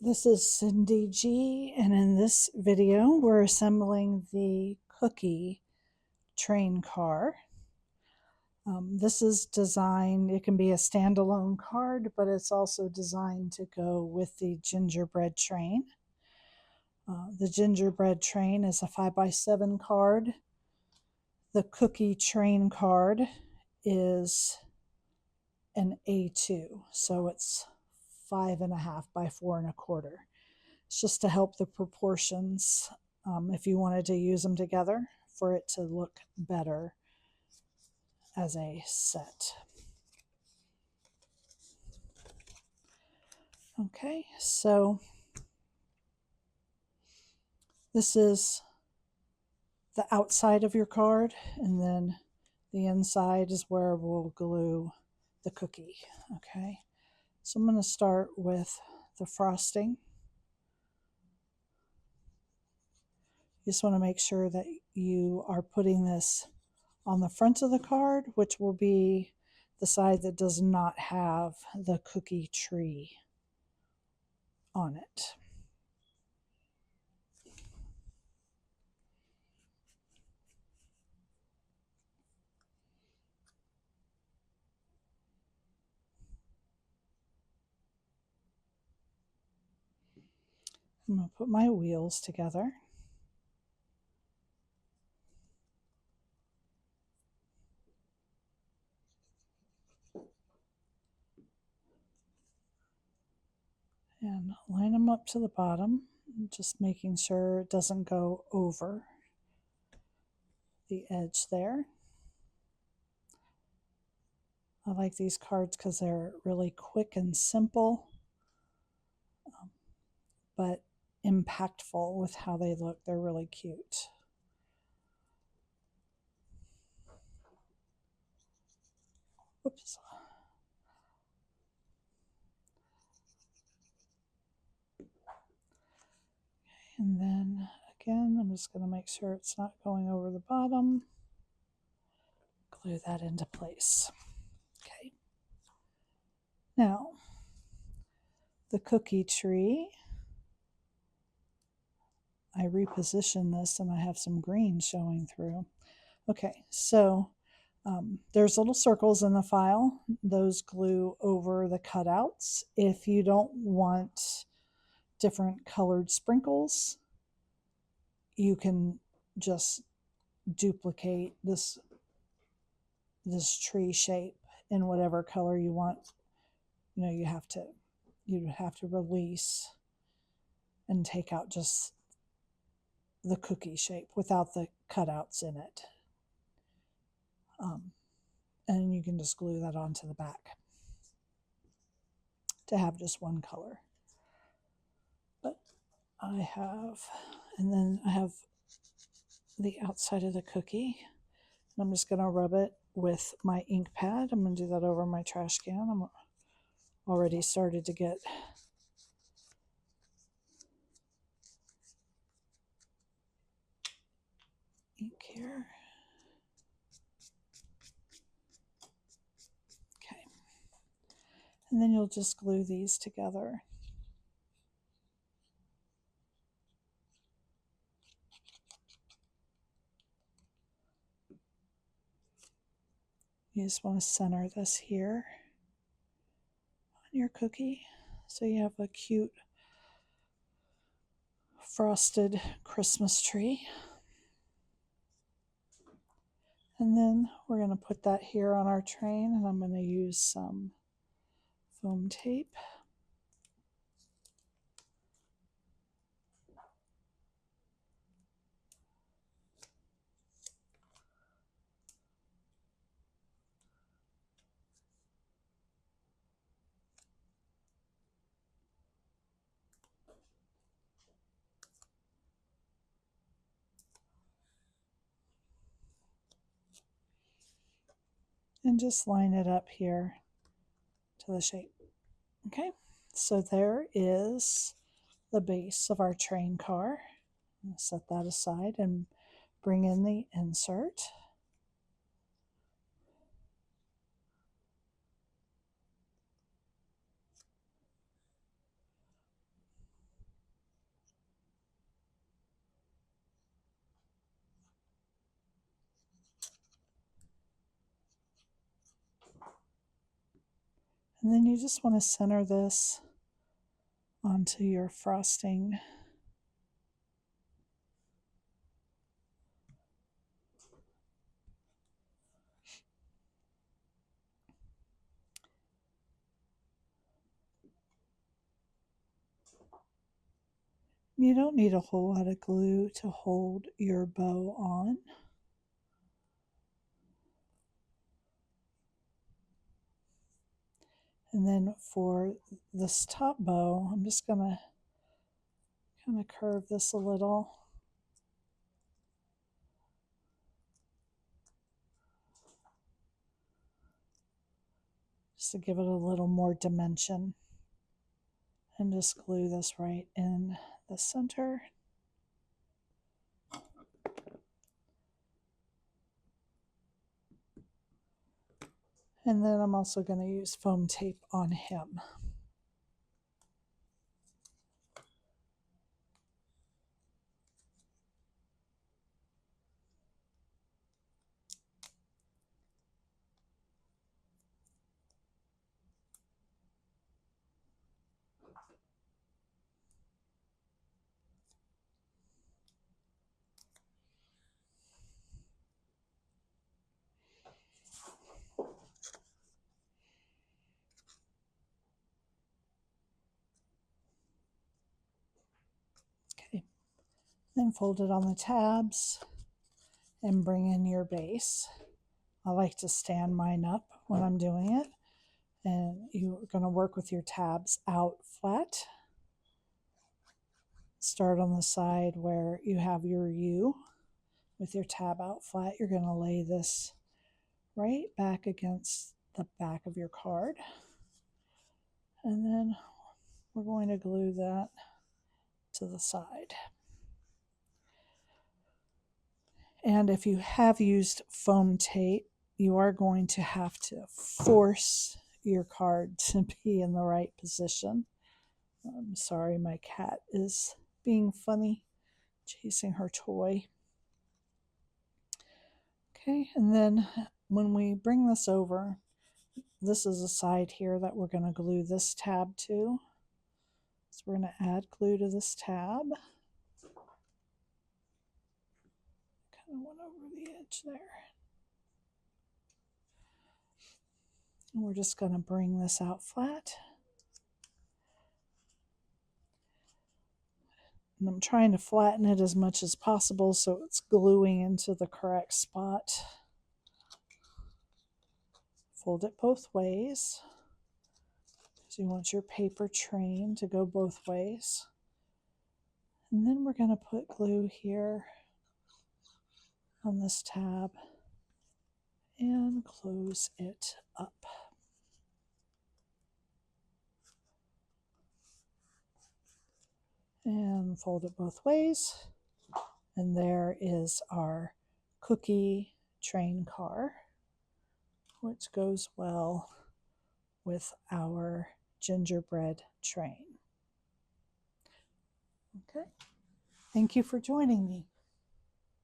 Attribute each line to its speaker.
Speaker 1: This is Cyndy G, and in this video we're assembling the cookie train car. This is designed, it can be a standalone card, but it's also designed to go with the gingerbread train. The gingerbread train is a 5x7 card. The cookie train card is an A2, so it's 5.5 by 4.25. It's just to help the proportions if you wanted to use them together for it to look better as a set. Okay, so this is the outside of your card, and then the inside is where we'll glue the cookie. Okay, so I'm going to start with the frosting. You just want to make sure that you are putting this on the front of the card, which will be the side that does not have the cookie tree on it. I'm going to put my wheels together. And line them up to the bottom, just making sure it doesn't go over the edge there. I like these cards because they're really quick and simple, but impactful with how they look. They're really cute. Whoops. And then again, I'm just going to make sure it's not going over the bottom. Glue that into place. Okay. Now, the cookie tree, I reposition this and I have some green showing through. Okay, so there's little circles in the file. Those glue over the cutouts. If you don't want different colored sprinkles, you can just duplicate this tree shape in whatever color you want. You know, you'd have to release and take out just the cookie shape without the cutouts in it. And you can just glue that onto the back to have just one color. But I have, and then I have the outside of the cookie. And I'm just going to rub it with my ink pad. I'm going to do that over my trash can. I'm already started to get ink here. Okay. And then you'll just glue these together. You just want to center this here on your cookie so you have a cute frosted Christmas tree. And then we're going to put that here on our train, and I'm going to use some foam tape. And just line it up here to the shape. Okay, so there is the base of our train car. I'll set that aside and bring in the insert. And then you just want to center this onto your frosting. You don't need a whole lot of glue to hold your bow on. And then for this top bow, I'm just going to kind of curve this a little. Just to give it a little more dimension. And just glue this right in the center. And then I'm also going to use foam tape on him. Okay, then fold it on the tabs and bring in your base. I like to stand mine up when I'm doing it. And you're going to work with your tabs out flat. Start on the side where you have your U with your tab out flat. You're going to lay this right back against the back of your card. And then we're going to glue that to the side. And if you have used foam tape, you are going to have to force your card to be in the right position. I'm sorry, my cat is being funny, chasing her toy. Okay, and then when we bring this over, this is a side here that we're going to glue this tab to. So we're going to add glue to this tab. Kind of went over the edge there. And we're just going to bring this out flat. And I'm trying to flatten it as much as possible so it's gluing into the correct spot. Fold it both ways. So you want your paper train to go both ways. And then we're going to put glue here on this tab and close it up. And fold it both ways. And there is our cookie train car, which goes well with our gingerbread train. Okay, thank you for joining me.